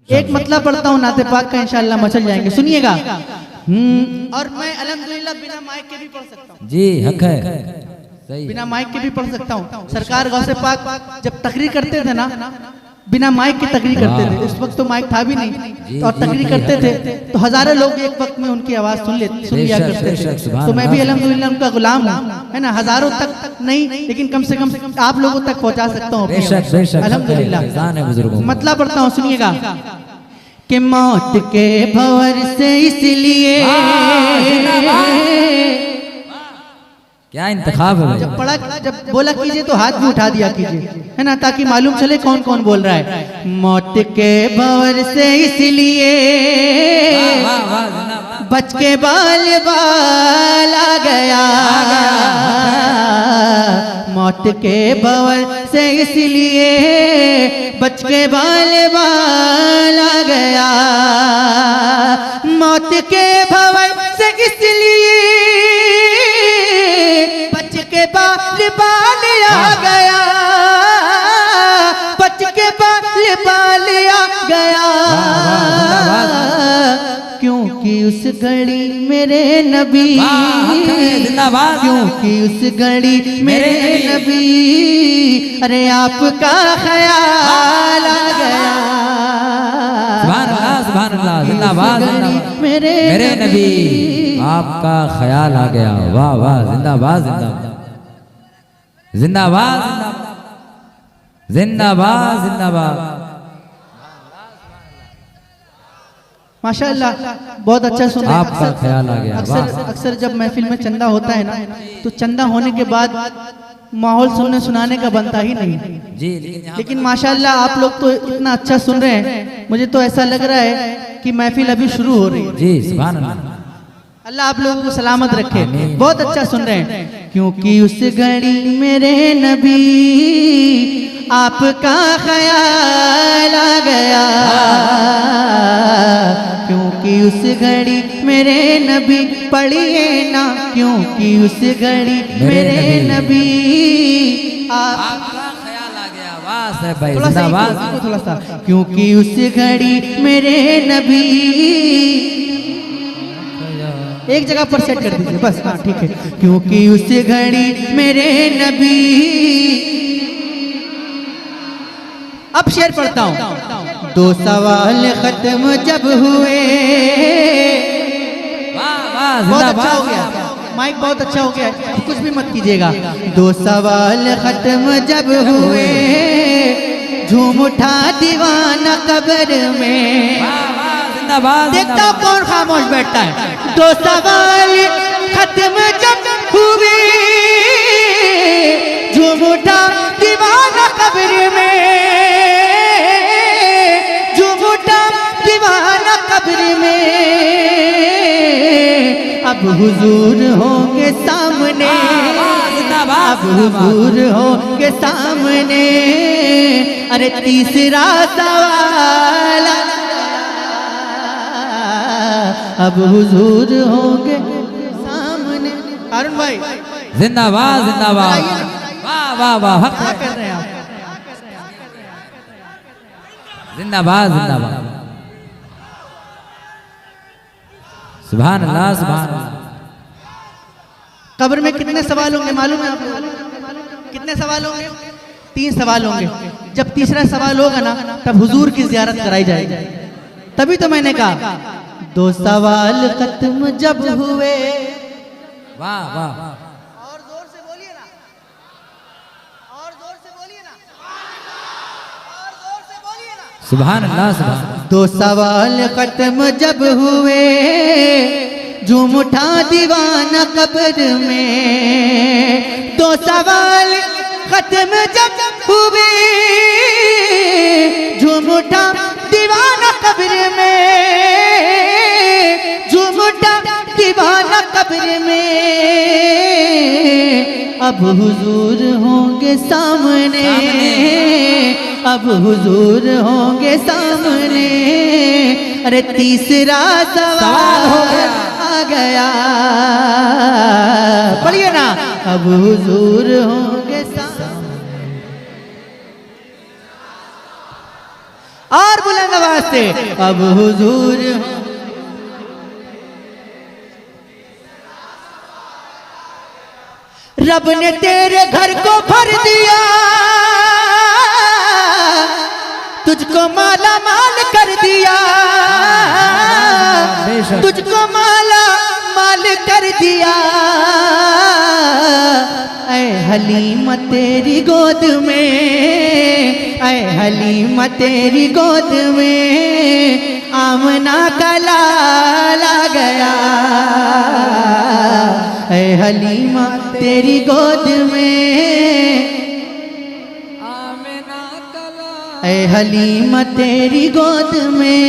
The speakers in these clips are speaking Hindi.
एक मतलब पढ़ता हूँ नाते पाक का, इंशाअल्लाह मचल जाएंगे, सुनिएगा। और मैं अल्हम्दुलिल्लाह बिना माइक के भी पढ़ सकता हूँ। जी हक है, सही बिना माइक के भी पढ़ सकता हूँ। सरकार गौसे पाक जब तकरीर करते थे ना, बिना माइक के तकरीर करते थे। उस वक्त तो माइक था भी नहीं, और तकरीर करते थे तो हजारों लोग एक वक्त में उनकी आवाज सुन लिया करते थे। तो मैं भी अल्हम्दुलिल्लाह उनका गुलाम हूँ, है ना। हजारों तक नहीं, लेकिन कम से कम आप लोगों तक पहुँचा सकता हूँ अल्हम्दुलिल्लाह। मतलब पढ़ता हूँ, सुनिएगा। कि मौत के भंवर से इसलिए, क्या इंतखाब है। जब पढ़ा, जब बोला कीजिए तो हाथ भी उठा दिया कीजिए, है ना, ताकि मालूम चले कौन कौन बोल रहा है। मौत के भंवर से इसलिए बच के बाल बाल आ गया। मौत के भंवर से इसलिए बच के बाल बाल आ गया। मौत के भंवर से इसलिए बच के बाल बाल आ गया। बच के बाल बाल आ गया। क्योंकि उस घड़ी मेरे नबी, क्योंकि उस घड़ी मेरे नबी, अरे आपका ख्याल आ गया। सुभान अल्लाह, जिंदाबाद मेरे नबी, आपका ख्याल आ गया। वाह वाह, जिंदाबाद जिंदाबाद जिंदाबाद जिंदाबाद जिंदाबाद। माशाअल्लाह, बहुत अच्छा सुन रहे हैं। आपका ख्याल आ गया। अक्सर जब महफिल में चंदा होता है ना, तो चंदा होने के बाद माहौल सुनने सुनाने का बनता ही नहीं जी। लेकिन माशाअल्लाह आप लोग तो इतना अच्छा सुन रहे हैं, मुझे तो ऐसा लग रहा है कि महफिल अभी शुरू हो रही है। जी सुभान अल्लाह, अल्लाह आप लोगों को सलामत रखे। बहुत अच्छा सुन रहे हैं। क्योंकि उस घड़ी मेरे नबी, आपका ख्याल आ गया। क्योंकि उस घड़ी मेरे नबी, पढ़िए ना, क्योंकि उस घड़ी मेरे नबी, आपका ख्याल आ गया। वाह साहब भाई, थोड़ा जिंदाबाद। थोड़ा सा, क्योंकि उस घड़ी मेरे नबी, एक जगह पर सेट कर दीजिए बस, हाँ ठीक है। क्योंकि उस घड़ी मेरे नबी, अब शेर पढ़ता हूँ। दो सवाल खत्म जब हुए, बहुत अच्छा हो गया, माइक बहुत अच्छा हो गया, कुछ भी मत कीजिएगा। दो सवाल खत्म जब हुए, झूम उठा दीवाना कब्र में। देखता हूँ कौन खामोश बैठता है। दो सवाल खत्म जब हुए, झूम उठा दीवाना कब्र में। झूम उठा दीवाना कब्र में। अब हुजूर होंगे सामने, अब हुजूर होंगे सामने। अरे तीसरा सवाल, अब हुजूर होंगे सामने। अरुण भाई जिंदाबाद जिंदाबाद, वाह वाह वाह, क्या कर रहे हैं आप? जिंदाबाद जिंदाबाद, सुभान अल्लाह सुभान अल्लाह। कब्र में कितने सवाल होंगे मालूम है आपको? कितने सवाल होंगे? 3 सवाल होंगे। जब तीसरा सवाल होगा ना, तब हुजूर की जियारत कराई जाएगी। तभी तो मैंने कहा दो सवाल खत्म जब हुए। वाह वाह, और जोर से बोलिए ना, और जोर से बोलिए ना, और जोर से बोलिए ना। सुभान अल्लाह सुभान। दो सवाल खत्म जब हुए, झूम उठा दीवाना कब्र में। दो सवाल खत्म जब हुए, झूम उठा दीवाना कब्र में। झूम उठा दीवाना कब्र में। अब हुजूर होंगे सामने, अब हुजूर होंगे सामने। अरे तीसरा सवाल आ गया, पढ़िए ना। अब हुजूर होंगे सामने, और बुलंद आवाज से अब हुजूर रब ने तेरे घर को भर दिया, तुझको माला माल कर दिया, तुझको माला माल कर दिया। ऐ हलीमा तेरी गोद में, ऐ हलीमा तेरी गोद में आमना का लाला गया। ऐ हलीमा तेरी गोद में, ऐ हलीमा तेरी गोद में,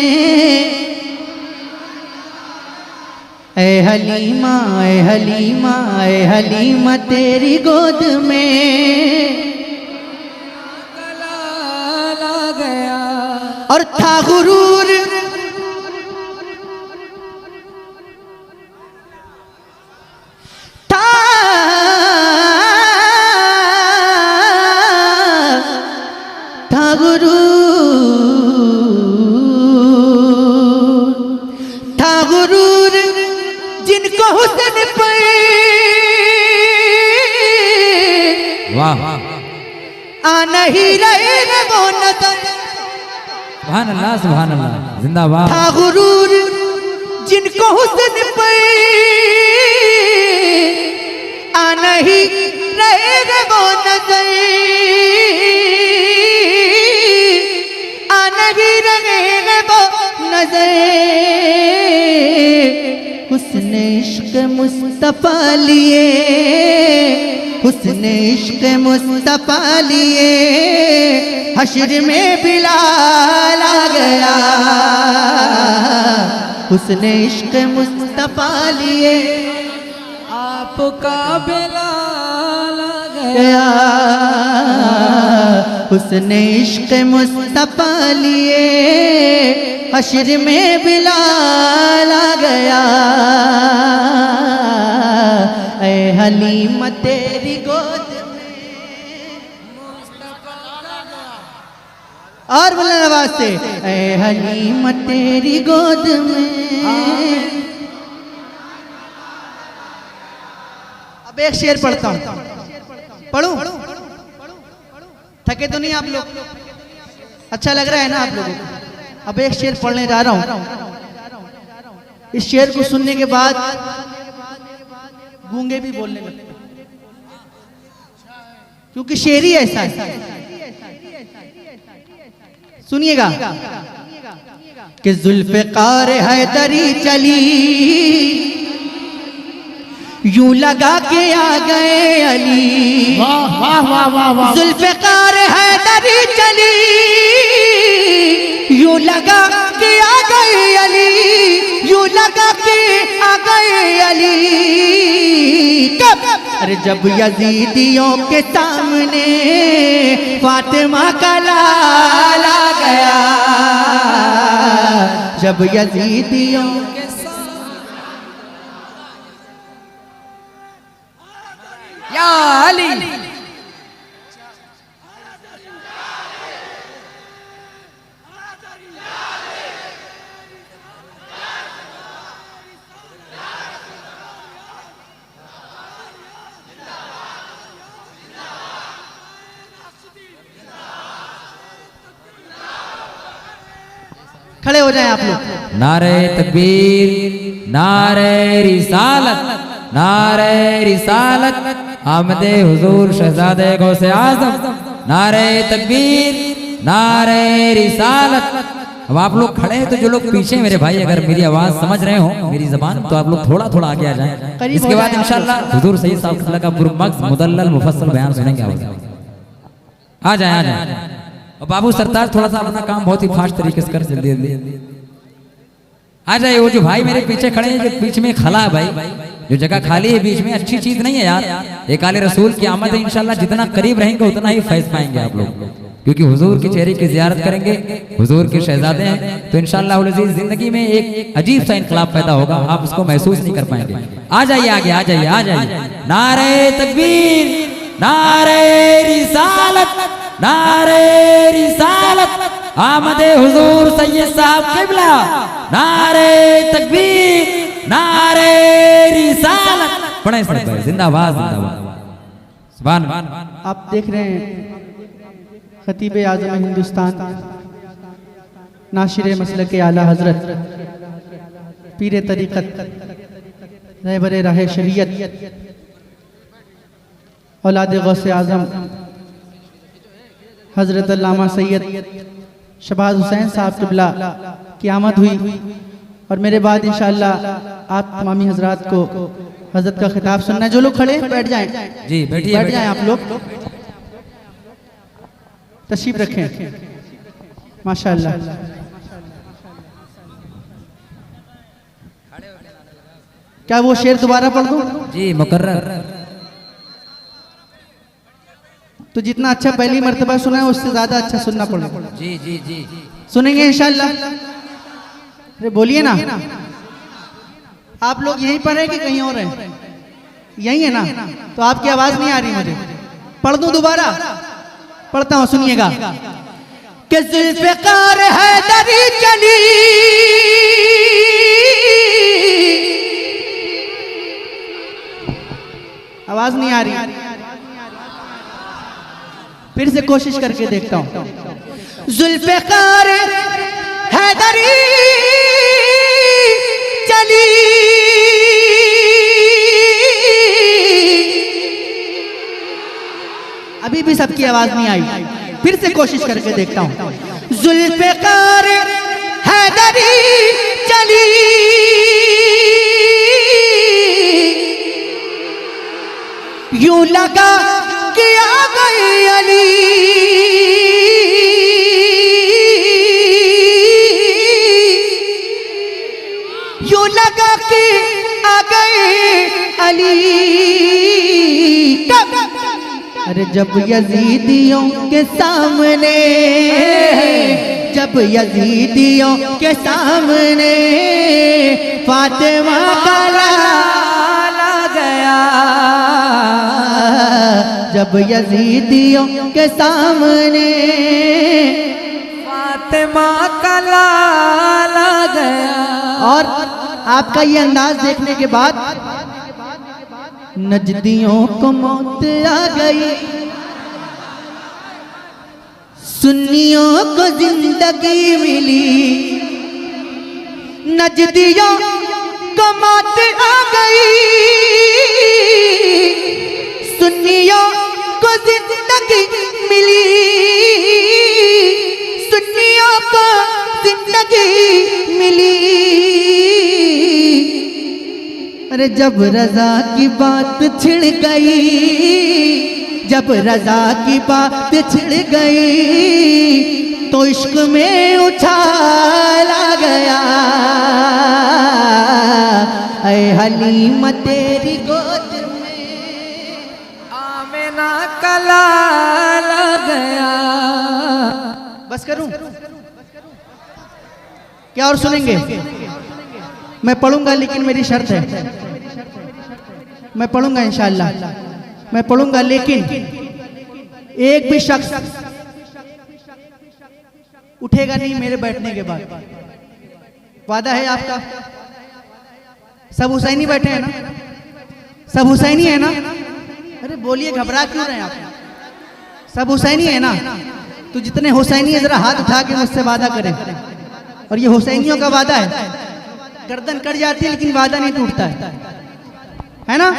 ऐ हलीमा, ऐ हलीमा, ऐ हलीमा तेरी गोद में लाला गया। और था गुरूर जिनको हुस्न पे वाह आ नहीं रहे वो नजर। सुभान अल्लाह, सुभान अल्लाह, जिंदाबाद। था गुरूर जिनको हुस्न पे आ नहीं रहे वो नजर, आ नहीं रहे वो नजर। हुस्न इश्क मुस्तफा लिए, हुस्न इश्क मुस्तफा लिए हश्र में बिलाल आ गया। हुस्न इश्क मुस्तफा लिए आपका बिलाल आ गया। हुस्न इश्क मुस्तफा लिए हश्र में बिलाल आ गया। ऐ हलीमा तेरी गोद में और बुलंद आवाज से ऐ हलीमा तेरी गोद में। अब एक शेर पढ़ता हूँ, पढ़ूं? थके तो नहीं आप लोग? अच्छा लग रहा है ना आप लोगों को? अब एक शेर पढ़ने जा रहा हूं। इस शेर को सुनने के बाद गूंगे भी बोलने लगते, क्योंकि शेर ही ऐसा है। सुनिएगा कि जुल्फ़िकार हैदरी चली, यूं लगा के आ गए अली। वाह वाह वाह वाह वाह। जुल्फ़िकार हैदरी चली, यूं लगा के आ गए अली, यूं लगा के आ गए अली। कब? अरे जब यजीदियों के सामने फातिमा का लाल आ गया। जब यजीदियों के या अली। खड़े हो जाएं आप लोग। नारे तकबीर, नारे रिसालत, नारे रिसालत, आमदे हुजूर शहजादे गौसे आज़म। नारे तकबीर, नारे रिसालत। अब आप लोग खड़े हैं तो जो लोग पीछे मेरे भाई अगर मेरी आवाज समझ रहे हो, मेरी जबान, तो आप लोग थोड़ा थोड़ा आगे आ जाएं। इसके बाद इंशाल्लाह हुजूर सैयद साहब का पुरमक्स मुदल्लल मुफस्सल बयान सुनेंगे। आ जाए, आ जाए। और बाबू सरताज थोड़ा सा अपना काम बहुत ही फास्ट तरीके से कर, जल्दी जल्दी आ जाए। वो जो भाई मेरे पीछे खड़े हैं, जो बीच में खला है भाई, जो जगह खाली है बीच में, अच्छी चीज नहीं है यार। एक आले रसूल की आमद है, इंशाल्लाह जितना करीब रहेंगे उतना ही फैज पाएंगे आप लोग, क्योंकि हुजूर के चेहरे की जियारत करेंगे, हुजूर के शहजादे हैं, तो इंशाल्लाह जिंदगी में एक अजीब सा इनकलाब पैदा होगा, आप उसको महसूस नहीं कर पाएंगे। आ जाइए आगे, आ जाइए, आ जाइए। नारे तकबीर, नारे रिसालत, नारे रिसालत, आमदे हुजूर सैयद साहब किबला, नारे तकबीर, नारे रिसालत। पढ़े सब भाई, जिंदाबाद जिंदाबाद, सुभान अल्लाह। आप देख रहे हैं खतीब आज़म हिंदुस्तान, नाशिर मसलक आला हजरत, पीर तरीक़त, रहबर राह शरीयत, औलाद गौसे आज़म हजरत अल्लामा सैयद शहबाज हुसैन साहब किबला की आमद हुई। और मेरे बाद इंशाअल्लाह आप तमामी हजरात को हजरत का खिताब सुनना है। जो लोग खड़े हैं बैठ जाएं जी, बैठिए बैठ जाएं, आप लोग तशरीफ रखें। माशाअल्लाह। क्या वो शेर दोबारा पढ़ दूं? जी मुकर्रर। तो जितना अच्छा पहली मर्तबा सुना है उससे ज्यादा अच्छा सुनना पड़ेगा। जी जी जी सुनेंगे इंशाअल्लाह? अरे बोलिए ना। आप लोग यहीं पर हैं कि कहीं और हैं? यहीं है ना? तो आपकी आवाज नहीं आ रही मुझे। पढ़ दूं दोबारा? पढ़ता हूं, सुनिएगा। कि जुल्फ़िकार हैदरी चली, आवाज नहीं आ रही, फिर से कोशिश करके देखता हूं। जुल्फ़िकार हैदरी चली, अभी भी सबकी आवाज नहीं आई, फिर से कोशिश करके देखता हूं। जुल्फ़िकार हैदरी चली, यूं लगा कि आ गई अली, यूं लगा कि आ गए अली। कब? अरे जब यजीदियों के सामने, जब यजीदियों के सामने फातिमा का लाला गया, जब यजीदियों के सामने फातिमा का लाला गया। और आपका ये अंदाज देखने के बाद नजदियों को मौत आ गई, सुन्नियों को जिंदगी मिली, नजदियों को मौत आ गई, सुन्नियों को जिंदगी मिली, सुन्नियों को जिंदगी मिली। अरे जब रजा की बात छिड़ गई, जब रजा की बात छिड़ गई, तो इश्क में उछाला गया। ऐ हलीमा तेरी गोद में आमिना का लाला गया। बस करूं? क्या और सुनेंगे? मैं पढ़ूंगा लेकिन मेरी शर्त है, मैं पढ़ूंगा इंशाअल्लाह, मैं पढ़ूंगा लेकिन एक भी शख्स उठेगा नहीं मेरे बैठने के बाद। वादा है आपका? सब हुसैनी बैठे हैं ना? सब हुसैनी है ना? अरे बोलिए, घबरा क्यों रहे हैं आप? सब हुसैनी है ना? तो जितने हुसैनी है जरा हाथ उठा के मुझसे वादा करें। और ये हुसैनियों का वादा है, गर्दन कट जाती है लेकिन वादा नहीं टूटता है ना?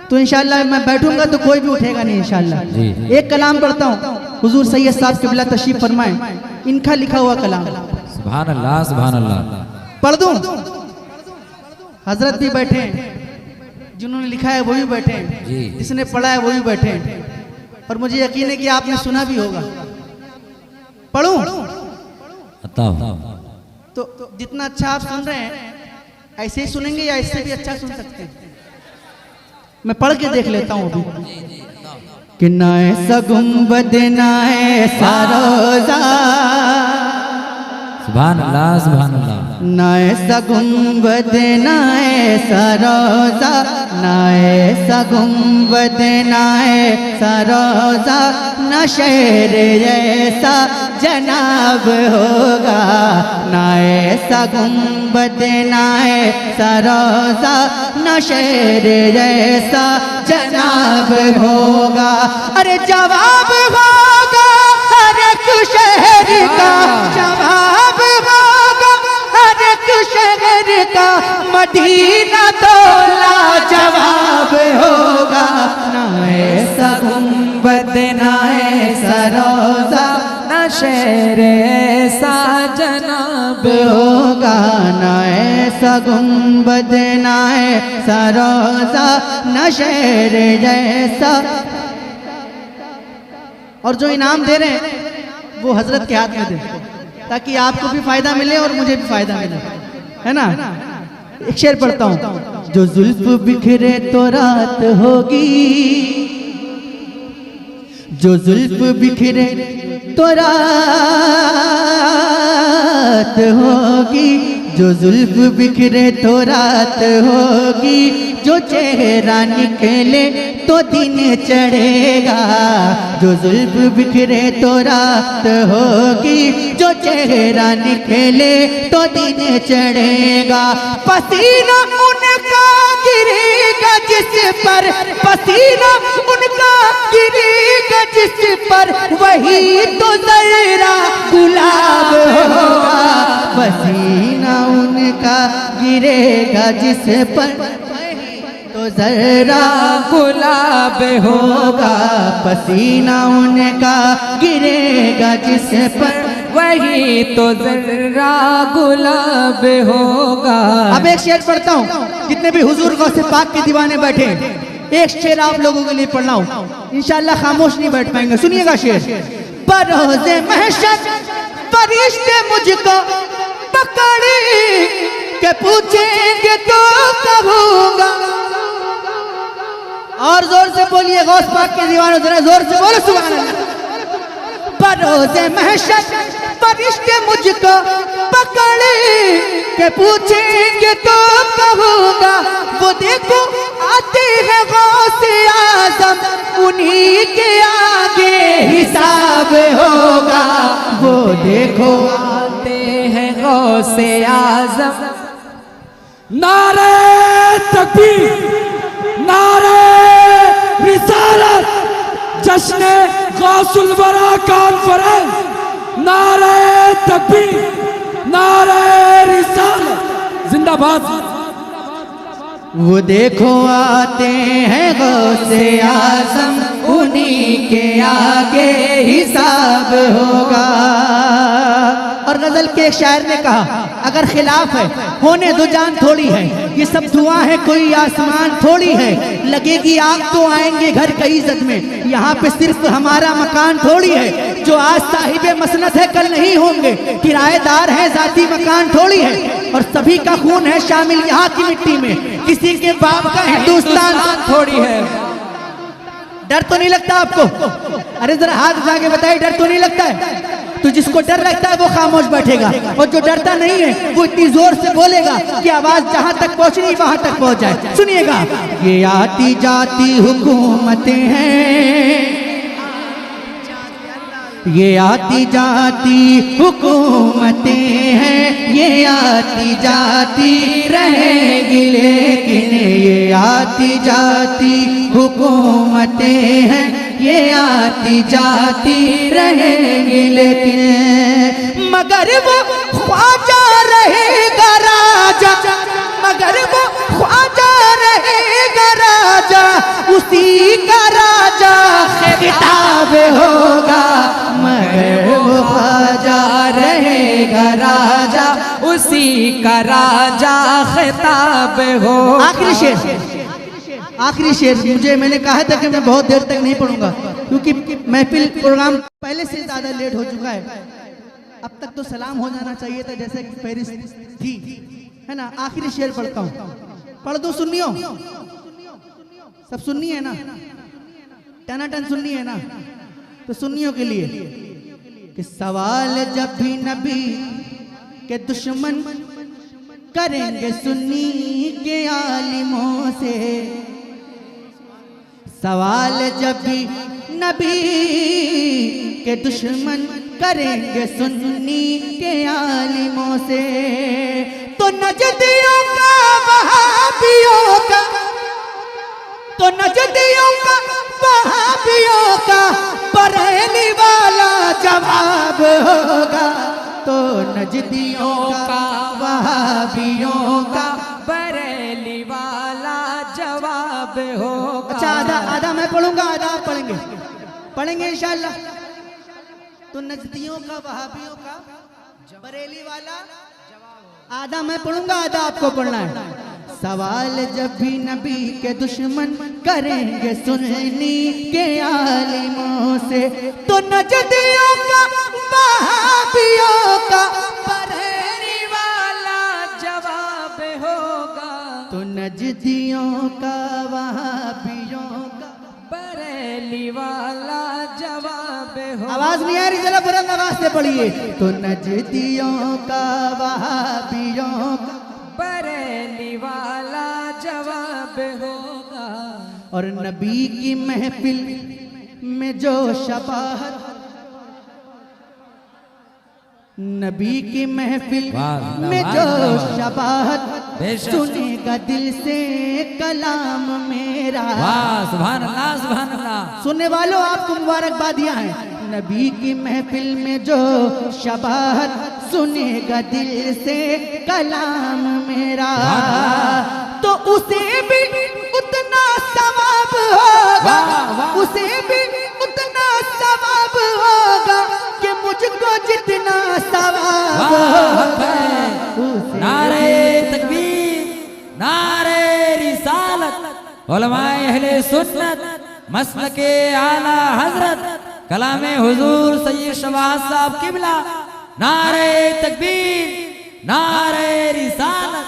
तो इंशाअल्लाह मैं बैठूंगा तो कोई भी उठेगा नहीं इंशाअल्लाह। एक कलाम पढ़ता हूँ, हुजूर सैयद साहब किबला तशरीफ फरमाएं, इनका लिखा हुआ कलाम। सुभान अल्लाह सुभान अल्लाह। पढ़ दूं? हजरत भी बैठे हैं, जिन्होंने लिखा है वो भी बैठे हैं, जिसने पढ़ा है वो भी बैठे हैं, और मुझे यकीन है कि आपने सुना भी होगा। पढ़ूं? तो जितना अच्छा आप सुन रहे हैं ऐसे ही सुनेंगे या इससे भी अच्छा सुन सकते हैं? मैं पढ़ के देख लेता हूँ अभी। कि ना ऐसा गुंबद ना ऐसा रोजा, सुभान अल्लाह सुभान अल्लाह। ना ऐसा गुंबद ना ऐसा रोजा, ना ऐसा गुंबद ना ऐसा रोजा, ना शहर ऐसा जनाब होगा। ना ऐसा गुंबद ना ऐसा रोजा, ना शहर ऐसा जनाब होगा। अरे जवाब होगा हर एक शहर का, जवाब होगा हर एक शहर का, मदीना तो लाजवाब होगा। ना ऐसा गुंबद ना ऐसा रोजा, ना शहर ऐसा जनाब होगा। ना ऐसा गुंबद ना ऐसा रोजा, ना शहर जैसा। और जो इनाम दे रहे हैं वो हजरत के हाथ में दे, ताकि आपको भी फायदा मिले और मुझे भी फायदा मिले, है ना। एक शेर पढ़ता हूं। जो जुल्फ बिखरे तो रात होगी, जो जुल्फ बिखरे तो रात होगी, जो जुल्फ बिखरे तो रात होगी, जो चेहरा निकले तो दिन चढ़ेगा। जो जुल्फ बिखरे तो रात होगी, जो चेहरा निकले तो दिन चढ़ेगा। पसीना उनका गिरेगा जिस पर, पसीना उनका गिरेगा जिस पर, वही तो जरा गुलाब होगा। पसीना उनका गिरेगा जिस पर, तो जरा गुलाब होगा। पसीना उनका गिरेगा जिस पर, वही तो जरा गुलाब होगा। अब एक शेर पढ़ता हूँ। जितने भी हुजूर गौसे पाक के दीवाने बैठे, एक शेर आप लोगों के लिए पढ़ रहा हूँ, इंशाअल्लाह खामोश नहीं बैठ पाएंगे। सुनिएगा शेर। बरोज़े महशर फरिश्ते मुझको पकड़ के पूछेंगे तो कहूँगा। और जोर से बोलिए गौस पाक के दीवानों, जरा जोर से बोलो सुभान अल्लाह। बरोज़े महशर फरिश्ते मुझको पकड़ के पूछेंगे तो कहूँगा। वो देखो आते हैं गौसे आज़म, उन्हीं के आगे हिसाब होगा। वो देखो आते हैं गौसे आज़म। नारे तकबीर, नारे रिसालत, जश्न गौसुल वरा कॉन्फ्रेंस। नारे तकबीर, नारे रिसालत, जिंदाबाद। वो देखो आते हैं गौसे आज़म, उन्हीं के आगे हिसाब होगा। और गजल के एक शायर ने कहा, अगर खिलाफ है होने दो जान थोड़ी है, ये सब धुआं है कोई आसमान थोड़ी है। लगेगी आग तो आएंगे घर कई इज्जत में, यहाँ पे सिर्फ हमारा मकान थोड़ी है। जो आज साहिबे मसनत है कल नहीं होंगे, किराएदार है जाती मकान थोड़ी है। और सभी का खून है शामिल यहाँ की मिट्टी में, किसी के बाप का हिंदुस्तान थोड़ी है। डर तो नहीं लगता आपको? अरे जरा हाथ उठा के बताइए, डर तो नहीं लगता है? तो जिसको डर लगता है वो खामोश बैठेगा, और जो डरता नहीं है वो इतनी जोर से बोलेगा कि आवाज जहां तक पहुंचनी वहां तक पहुंच जाए। सुनिएगा। ये आती जाती हुकूमतें हैं, ये आती जाती हुकूमतें हैं, ये आती जाती रहेंगी लेकिन, ये आती जाती हुकूमतें हैं, ये आती जाती रहेंगी लेकिन। मगर वो ख्वाजा रहेगा राजा, मगर वो ख्वाजा रहेगा राजा, उसी का राजा खिताब होगा। मगर वो ख्वाजा रहेगा राजा, उसी का राजा खिताब हो। आखिरी शेर, आखिरी शेर। मुझे मैंने कहा था कि मैं बहुत देर तक नहीं पढ़ूंगा, क्योंकि महफिल प्रोग्राम पहले से ज्यादा लेट हो चुका है। अब तक तो सलाम हो जाना चाहिए था जैसे कि फहरिस्त थी, है ना। आखिरी शेर पढ़ता हूँ, पढ़ दो सुनियो, सब सुननी है ना, टनाटन सुननी है ना, तो सुन्नियों के लिए कि सवाल जब भी नबी के दुश्मन करेंगे सुन्नी के आलिमों से। सवाल जब भी नबी के दुश्मन करेंगे सुन्नी के आलिमों से, तो नजदियों का वहाबियों का, तो नजदियों का वहाबियों का बरेली वाला जवाब होगा। तो नजदियों का वहाबियों का बरेली वाला जवाब होगा। अच्छा, आधा मैं पढ़ूंगा, आधा आप पढ़ेंगे, पढ़ेंगे इंशाल्लाह। तो नजदियों का वहाबियों का बरेली वाला आधा मैं पढ़ूंगा, आधा आपको पढ़ना है। सवाल जब भी नबी के दुश्मन करेंगे सुन्नी के आलिमों से, तो नजदियों का वहाबियों का बरेली वाला जवाब होगा। तो नजदियों का वहाबियों का बरेली वाला जवाब होगा। आवाज नहीं आ रही, जरा बुलंद आवाज से पढ़िए। तो नजदियों का वहाबियों का बरेली वाला जवाब होगा। और नबी की महफिल में जो शबाहत, नबी की महफिल में जो शबाहत सुनेगा दिल से कलाम मेरा। सुभान अल्लाह, सुभान अल्लाह। सुनने वालों आपको मुबारकबादियां हैं। नबी की महफिल में जो शबाहत सुनेगा दिल से कलाम मेरा, तो उसे भी उतना सवाब होगा, उसे भी उतना सवाब होगा कि मुझको जितना सवाब होगा। नारे तकबीर, नारे रिसालत, उलमाए अहले सुन्नत, मसलके आला हजरत कलामे हुजूर सैयद शहबाज साहब किबला। नारे तकबीर, नारे रिसालत।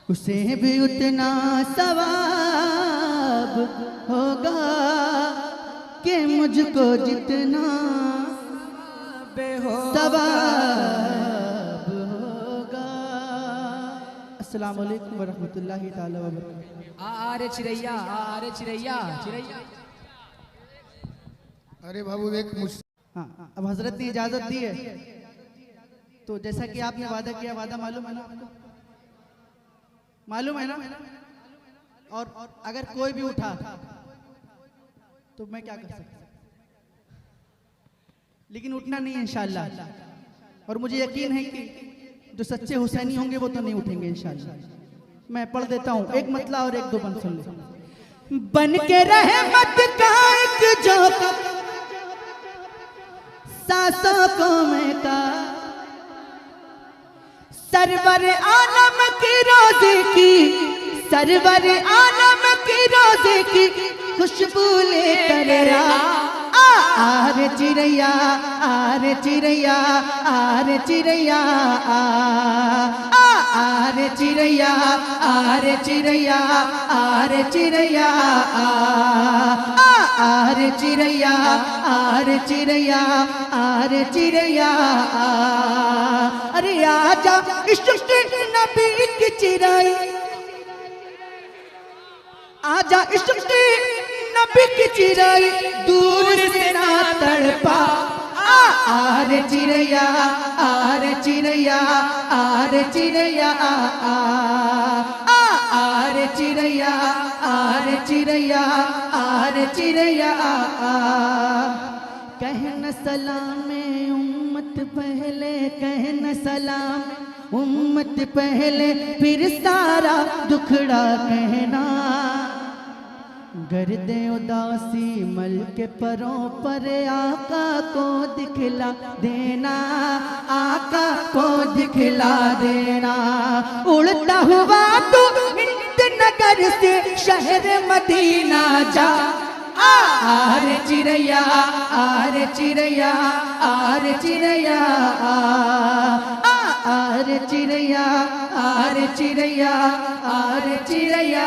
उसे भी उतना सवाब होगा कि मुझको जितना सवाब होगा। अस्सलाम वालेकुम वरहमतुल्लाहि ताला व बरकातहू। आरे चिरैया, आरे चिरैया, चिरैया। अरे बाबू एक हाँ, अब हजरत ने इजाजत दी है, तो जैसा कि आपने वादा किया, वादा मालूम है ना आपको, मालूम है ना। और अगर कोई भी उठा तो मैं क्या कर सकता, लेकिन उठना नहीं है इंशाअल्लाह। और मुझे यकीन है कि जो सच्चे हुसैनी होंगे वो तो नहीं उठेंगे इंशाअल्लाह। मैं पढ़ देता हूँ एक मतला और एक दो बंद सुन ले। बन के रहमत का एक झोंका सांसों को मैं का, सरवर आलम की रोज़े की, सरवर आलम की रोज़े की खुशबू लेकर आरे चिरैया, आरे चिरैया, आरे चिरैया, आरे चिरैया, आरे चिरैया, आरे चिरैया, आरे चिरैया, आरे चिरैया, आरे चिरैया। अरे आजा इश्क नबी की चिराई, आजा इश्क नबी की चिराई, दूर से ना तड़पा। आरे चिरैया, आरे चिरैया, आरे चिरैया, आरे चिरैया, आरे चिरैया, आरे चिरैया। कहना सलाम उम्मत पहले, कहना सलाम उम्मत पहले, फिर सारा दुखड़ा कहना। गर्दे उदासी मल के परों पर आका को दिखला देना, आका को दिखला देना। उड़ता हुआ तू हिंद नगर से शहर मदीना जा। आरे चिरैया, आरे चिरैया, आरे चिरैया, आरे चिरैया, आरे चिरैया, आरे चिरैया।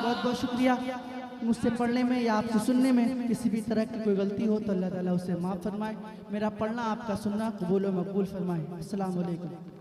बहुत बहुत शुक्रिया। मुझसे पढ़ने में या आपसे सुनने में किसी भी तरह की कोई गलती हो तो अल्लाह ताला उसे माफ़ फरमाए। मेरा पढ़ना आपका सुनना कबूल व मकबूल फरमाए। अस्सलाम वालेकुम।